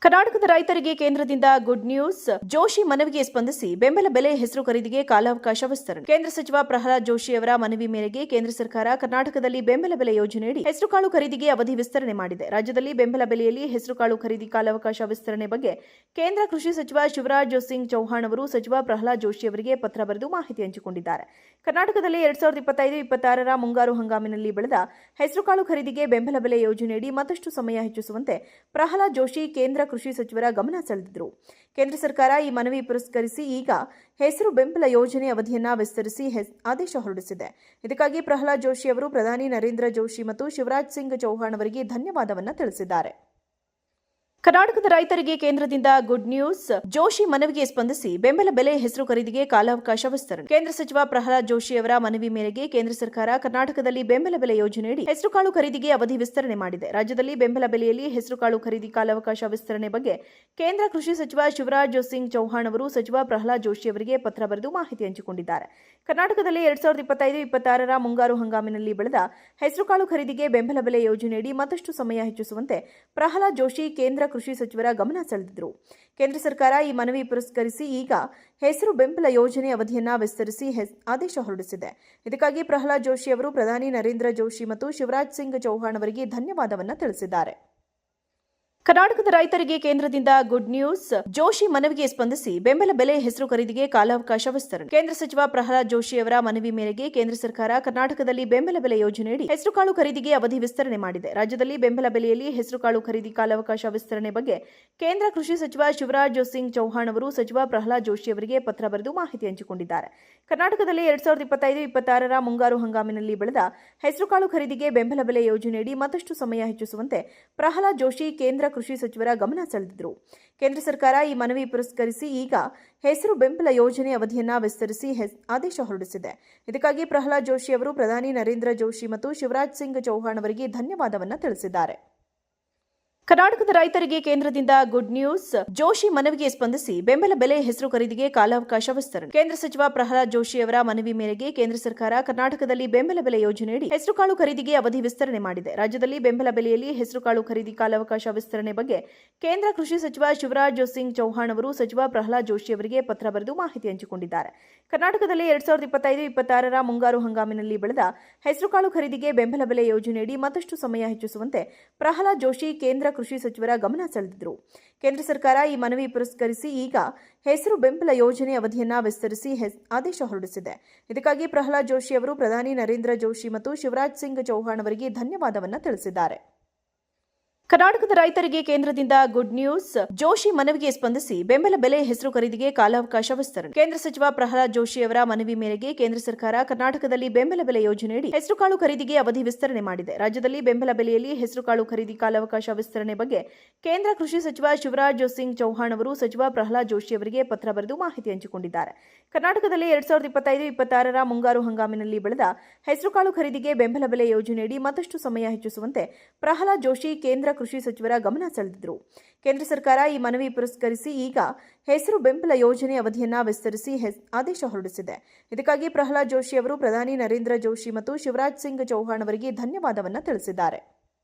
ಕರ್ನಾಟಕದ ರೈತರಿಗೆ ಕೇಂದ್ರದಿಂದ ಗುಡ್ ನ್ಯೂಸ್. ಜೋಶಿ ಮನವಿಗೆ ಸ್ಪಂದಿಸಿ ಬೆಂಬಲ ಬೆಲೆ ಹೆಸರು ಖರೀದಿಗೆ ಕಾಲಾವಕಾಶ ವಿಸ್ತರಣೆ. ಕೇಂದ್ರ ಸಚಿವ ಪ್ರಹ್ಲಾದ್ ಜೋಶಿ ಅವರ ಮನವಿ ಮೇರೆಗೆ ಕೇಂದ್ರ ಸರ್ಕಾರ ಕರ್ನಾಟಕದಲ್ಲಿ ಬೆಂಬಲ ಬೆಲೆ ಯೋಜನೆಯಡಿ ಹೆಸರುಕಾಳು ಖರೀದಿಗೆ ಅವಧಿ ವಿಸ್ತರಣೆ ಮಾಡಿದೆ. ರಾಜ್ಯದಲ್ಲಿ ಬೆಂಬಲ ಬೆಲೆಯಲ್ಲಿ ಹೆಸರುಕಾಳು ಖರೀದಿ ಕಾಲಾವಕಾಶ ವಿಸ್ತರಣೆ ಬಗ್ಗೆ ಕೇಂದ್ರ ಕೃಷಿ ಸಚಿವ ಶಿವರಾಜ್ ಸಿಂಗ್ ಚೌಹಾಣ್ ಅವರು ಸಚಿವ ಪ್ರಹ್ಲಾದ್ ಜೋಶಿ ಅವರಿಗೆ ಪತ್ರ ಬರೆದು ಮಾಹಿತಿ ಹಂಚಿಕೊಂಡಿದ್ದಾರೆ. ಕರ್ನಾಟಕದಲ್ಲಿ 2025-26ರ ಮುಂಗಾರು ಹಂಗಾಮಿನಲ್ಲಿ ಬೆಳೆದ ಹೆಸರುಕಾಳು ಖರೀದಿಗೆ ಬೆಂಬಲ ಬೆಲೆ ಯೋಜನೆಯಡಿ ಮತ್ತಷ್ಟು ಸಮಯ ಹೆಚ್ಚಿಸುವಂತೆ ಪ್ರಹ್ಲಾದ್ ಜೋಶಿ ಕೇಂದ್ರ ಕೃಷಿ ಸಚಿವರ ಗಮನ ಸೆಳೆದಿದ್ದರು. ಕೇಂದ್ರ ಸರ್ಕಾರ ಈ ಮನವಿ ಪುರಸ್ಕರಿಸಿ ಈಗ ಹೆಸರು ಬೆಂಬಲ ಯೋಜನೆ ಅವಧಿಯನ್ನು ವಿಸ್ತರಿಸಿ ಆದೇಶ ಹೊರಡಿಸಿದೆ. ಇದಕ್ಕಾಗಿ ಪ್ರಹ್ಲಾದ್ ಜೋಶಿ ಅವರು ಪ್ರಧಾನಿ ನರೇಂದ್ರ ಜೋಶಿ ಮತ್ತು ಶಿವರಾಜ್ ಸಿಂಗ್ ಚೌಹಾಣ್ ಅವರಿಗೆ ಧನ್ಯವಾದವನ್ನು ತಿಳಿಸಿದ್ದಾರೆ. ಕರ್ನಾಟಕದ ರೈತರಿಗೆ ಕೇಂದ್ರದಿಂದ ಗುಡ್ ನ್ಯೂಸ್. ಜೋಶಿ ಮನವಿಗೆ ಸ್ಪಂದಿಸಿ ಬೆಂಬಲ ಬೆಲೆ ಹೆಸರು ಖರೀದಿಗೆ ಕಾಲಾವಕಾಶ ವಿಸ್ತರಣೆ. ಕೇಂದ್ರ ಸಚಿವ ಪ್ರಹ್ಲಾದ್ ಜೋಶಿ ಅವರ ಮನವಿ ಮೇರೆಗೆ ಕೇಂದ್ರ ಸರ್ಕಾರ ಕರ್ನಾಟಕದಲ್ಲಿ ಬೆಂಬಲ ಬೆಲೆ ಯೋಜನೆಯಡಿ ಹೆಸರುಕಾಳು ಖರೀದಿಗೆ ಅವಧಿ ವಿಸ್ತರಣೆ ಮಾಡಿದೆ. ರಾಜ್ಯದಲ್ಲಿ ಬೆಂಬಲ ಬೆಲೆಯಲ್ಲಿ ಹೆಸರುಕಾಳು ಖರೀದಿ ಕಾಲಾವಕಾಶ ವಿಸ್ತರಣೆ ಬಗ್ಗೆ ಕೇಂದ್ರ ಕೃಷಿ ಸಚಿವ ಶಿವರಾಜ್ ಸಿಂಗ್ ಚೌಹಾಣ್ ಅವರು ಸಚಿವ ಪ್ರಹ್ಲಾದ್ ಜೋಶಿ ಅವರಿಗೆ ಪತ್ರ ಬರೆದು ಮಾಹಿತಿ ಹಂಚಿಕೊಂಡಿದ್ದಾರೆ. ಕರ್ನಾಟಕದಲ್ಲಿ 2025-26ರ ಮುಂಗಾರು ಹಂಗಾಮಿನಲ್ಲಿ ಬೆಳೆದ ಹೆಸರುಕಾಳು ಖರೀದಿಗೆ ಬೆಂಬಲ ಬೆಲೆ ಯೋಜನೆಯಡಿ ಮತ್ತಷ್ಟು ಸಮಯ ಹೆಚ್ಚಿಸುವಂತೆ ಪ್ರಹ್ಲಾದ್ ಜೋಶಿ ಕೇಂದ್ರ ಕೃಷಿ ಸಚಿವರ ಗಮನ ಸೆಳೆದಿದ್ದರು. ಕೇಂದ್ರ ಸರ್ಕಾರ ಈ ಮನವಿ ಪುರಸ್ಕರಿಸಿ ಈಗ ಹೆಸರು ಬೆಂಬಲ ಯೋಜನೆ ಅವಧಿಯನ್ನು ವಿಸ್ತರಿಸಿ ಆದೇಶ ಹೊರಡಿಸಿದೆ. ಇದಕ್ಕಾಗಿ ಪ್ರಹ್ಲಾದ್ ಜೋಶಿ ಅವರು ಪ್ರಧಾನಿ ನರೇಂದ್ರ ಜೋಶಿ ಮತ್ತು ಶಿವರಾಜ್ ಸಿಂಗ್ ಚೌಹಾಣ್ ಅವರಿಗೆ ಧನ್ಯವಾದವನ್ನು ತಿಳಿಸಿದ್ದಾರೆ. ಕರ್ನಾಟಕದ ರೈತರಿಗೆ ಕೇಂದ್ರದಿಂದ ಗುಡ್ ನ್ಯೂಸ್. ಜೋಶಿ ಮನವಿಗೆ ಸ್ಪಂದಿಸಿ ಬೆಂಬಲ ಬೆಲೆ ಹೆಸರು ಖರೀದಿಗೆ ಕಾಲಾವಕಾಶ ವಿಸ್ತರಣೆ. ಕೇಂದ್ರ ಸಚಿವ ಪ್ರಹ್ಲಾದ್ ಜೋಶಿ ಅವರ ಮನವಿ ಮೇರೆಗೆ ಕೇಂದ್ರ ಸರ್ಕಾರ ಕರ್ನಾಟಕದಲ್ಲಿ ಬೆಂಬಲ ಬೆಲೆ ಯೋಜನೆಯಡಿ ಹೆಸರುಕಾಳು ಖರೀದಿಗೆ ಅವಧಿ ವಿಸ್ತರಣೆ ಮಾಡಿದೆ. ರಾಜ್ಯದಲ್ಲಿ ಬೆಂಬಲ ಬೆಲೆಯಲ್ಲಿ ಹೆಸರುಕಾಳು ಖರೀದಿ ಕಾಲಾವಕಾಶ ವಿಸ್ತರಣೆ ಬಗ್ಗೆ ಕೇಂದ್ರ ಕೃಷಿ ಸಚಿವ ಶಿವರಾಜ್ ಸಿಂಗ್ ಚೌಹಾಣ್ ಅವರು ಸಚಿವ ಪ್ರಹ್ಲಾದ್ ಜೋಶಿ ಅವರಿಗೆ ಪತ್ರ ಬರೆದು ಮಾಹಿತಿ ಹಂಚಿಕೊಂಡಿದ್ದಾರೆ. ಕರ್ನಾಟಕದಲ್ಲಿ 2025-26ರ ಮುಂಗಾರು ಹಂಗಾಮಿನಲ್ಲಿ ಬೆಳೆದ ಹೆಸರುಕಾಳು ಖರೀದಿಗೆ ಬೆಂಬಲ ಬೆಲೆ ಯೋಜನೆಯಡಿ ಮತ್ತಷ್ಟು ಸಮಯ ಹೆಚ್ಚಿಸುವಂತೆ ಪ್ರಹ್ಲಾದ್ ಜೋಶಿ ಕೇಂದ್ರ ಕೃಷಿ ಸಚಿವರ ಗಮನ ಸೆಳೆದಿದ್ದರು. ಕೇಂದ್ರ ಸರ್ಕಾರ ಈ ಮನವಿ ಪುರಸ್ಕರಿಸಿ ಈಗ ಹೆಸರು ಬೆಂಬಲ ಯೋಜನೆ ಅವಧಿಯನ್ನು ವಿಸ್ತರಿಸಿ ಆದೇಶ ಹೊರಡಿಸಿದೆ. ಇದಕ್ಕಾಗಿ ಪ್ರಹ್ಲಾದ್ ಜೋಶಿ ಅವರು ಪ್ರಧಾನಿ ನರೇಂದ್ರ ಜೋಶಿ ಮತ್ತು ಶಿವರಾಜ್ ಸಿಂಗ್ ಚೌಹಾಣ್ ಅವರಿಗೆ ಧನ್ಯವಾದವನ್ನು ತಿಳಿಸಿದ್ದಾರೆ. ಕರ್ನಾಟಕದ ರೈತರಿಗೆ ಕೇಂದ್ರದಿಂದ ಗುಡ್ ನ್ಯೂಸ್. ಜೋಶಿ ಮನವಿಗೆ ಸ್ಪಂದಿಸಿ ಬೆಂಬಲ ಬೆಲೆ ಹೆಸರು ಖರೀದಿಗೆ ಕಾಲಾವಕಾಶ ವಿಸ್ತರಣೆ. ಕೇಂದ್ರ ಸಚಿವ ಪ್ರಹ್ಲಾದ್ ಜೋಶಿ ಅವರ ಮನವಿ ಮೇರೆಗೆ ಕೇಂದ್ರ ಸರ್ಕಾರ ಕರ್ನಾಟಕದಲ್ಲಿ ಬೆಂಬಲ ಬೆಲೆ ಯೋಜನೆಯಡಿ ಹೆಸರುಕಾಳು ಖರೀದಿಗೆ ಅವಧಿ ವಿಸ್ತರಣೆ ಮಾಡಿದೆ. ರಾಜ್ಯದಲ್ಲಿ ಬೆಂಬಲ ಬೆಲೆಯಲ್ಲಿ ಹೆಸರುಕಾಳು ಖರೀದಿ ಕಾಲಾವಕಾಶ ವಿಸ್ತರಣೆ ಬಗ್ಗೆ ಕೇಂದ್ರ ಕೃಷಿ ಸಚಿವ ಶಿವರಾಜ್ ಸಿಂಗ್ ಚೌಹಾಣ್ ಅವರು ಸಚಿವ ಪ್ರಹ್ಲಾದ್ ಜೋಶಿ ಅವರಿಗೆ ಪತ್ರ ಬರೆದು ಮಾಹಿತಿ ಹಂಚಿಕೊಂಡಿದ್ದಾರೆ. ಕರ್ನಾಟಕದಲ್ಲಿ 2025-26ರ ಮುಂಗಾರು ಹಂಗಾಮಿನಲ್ಲಿ ಬೆಳೆದ ಹೆಸರುಕಾಳು ಖರೀದಿಗೆ ಬೆಂಬಲ ಬೆಲೆ ಯೋಜನೆಯಡಿ ಮತ್ತಷ್ಟು ಸಮಯ ಹೆಚ್ಚಿಸುವಂತೆ ಪ್ರಹ್ಲಾದ್ ಜೋಶಿ ಕೇಂದ್ರ ಕೃಷಿ ಸಚಿವರ ಗಮನ ಸೆಳೆದಿದ್ದರು. ಕೇಂದ್ರ ಸರ್ಕಾರ ಈ ಮನವಿ ಪುರಸ್ಕರಿಸಿ ಈಗ ಹೆಸರು ಬೆಂಬಲ ಯೋಜನೆ ಅವಧಿಯನ್ನು ವಿಸ್ತರಿಸಿ ಆದೇಶ ಹೊರಡಿಸಿದೆ. ಇದಕ್ಕಾಗಿ ಪ್ರಹ್ಲಾದ್ ಜೋಶಿ ಅವರು ಪ್ರಧಾನಿ ನರೇಂದ್ರ ಜೋಶಿ ಮತ್ತು ಶಿವರಾಜ್ ಸಿಂಗ್ ಚೌಹಾಣ್ ಅವರಿಗೆ ಧನ್ಯವಾದವನ್ನು ತಿಳಿಸಿದ್ದಾರೆ. ಕರ್ನಾಟಕದ ರೈತರಿಗೆ ಕೇಂದ್ರದಿಂದ ಗುಡ್ ನ್ಯೂಸ್. ಜೋಶಿ ಮನವಿಗೆ ಸ್ಪಂದಿಸಿ ಬೆಂಬಲ ಬೆಲೆ ಹೆಸರು ಖರೀದಿಗೆ ಕಾಲಾವಕಾಶ ವಿಸ್ತರಣೆ. ಕೇಂದ್ರ ಸಚಿವ ಪ್ರಹ್ಲಾದ್ ಜೋಶಿ ಅವರ ಮನವಿ ಮೇರೆಗೆ ಕೇಂದ್ರ ಸರ್ಕಾರ ಕರ್ನಾಟಕದಲ್ಲಿ ಬೆಂಬಲ ಬೆಲೆ ಯೋಜನೆಯಡಿ ಹೆಸರುಕಾಳು ಖರೀದಿಗೆ ಅವಧಿ ವಿಸ್ತರಣೆ ಮಾಡಿದೆ. ರಾಜ್ಯದಲ್ಲಿ ಬೆಂಬಲ ಬೆಲೆಯಲ್ಲಿ ಹೆಸರುಕಾಳು ಖರೀದಿ ಕಾಲಾವಕಾಶ ವಿಸ್ತರಣೆ ಬಗ್ಗೆ ಕೇಂದ್ರ ಕೃಷಿ ಸಚಿವ ಶಿವರಾಜ್ ಸಿಂಗ್ ಚೌಹಾಣ್ ಅವರು ಸಚಿವ ಪ್ರಹ್ಲಾದ್ ಜೋಶಿ ಅವರಿಗೆ ಪತ್ರ ಬರೆದು ಮಾಹಿತಿ ಹಂಚಿಕೊಂಡಿದ್ದಾರೆ. ಕರ್ನಾಟಕದಲ್ಲಿ 2025-26ರ ಮುಂಗಾರು ಹಂಗಾಮಿನಲ್ಲಿ ಬೆಳೆದ ಹೆಸರುಕಾಳು ಖರೀದಿಗೆ ಬೆಂಬಲ ಬೆಲೆ ಯೋಜನೆಯಡಿ ಮತ್ತಷ್ಟು ಸಮಯ ಹೆಚ್ಚಿಸುವಂತೆ ಪ್ರಹ್ಲಾದ್ ಜೋಶಿ ಕೇಂದ್ರ ಕೃಷಿ ಸಚಿವರ ಗಮನ ಸೆಳೆದಿದ್ದರು. ಕೇಂದ್ರ ಸರ್ಕಾರ ಈ ಮನವಿ ಪುರಸ್ಕರಿಸಿ ಈಗ ಹೆಸರು ಬೆಂಬಲ ಯೋಜನೆ ಅವಧಿಯನ್ನು ವಿಸ್ತರಿಸಿ ಆದೇಶ ಹೊರಡಿಸಿದೆ. ಇದಕ್ಕಾಗಿ ಪ್ರಹ್ಲಾದ್ ಜೋಶಿ ಅವರು ಪ್ರಧಾನಿ ನರೇಂದ್ರ ಜೋಶಿ ಮತ್ತು ಶಿವರಾಜ್ ಸಿಂಗ್ ಚೌಹಾಣ್ ಅವರಿಗೆ ಧನ್ಯವಾದವನ್ನು ತಿಳಿಸಿದ್ದಾರೆ.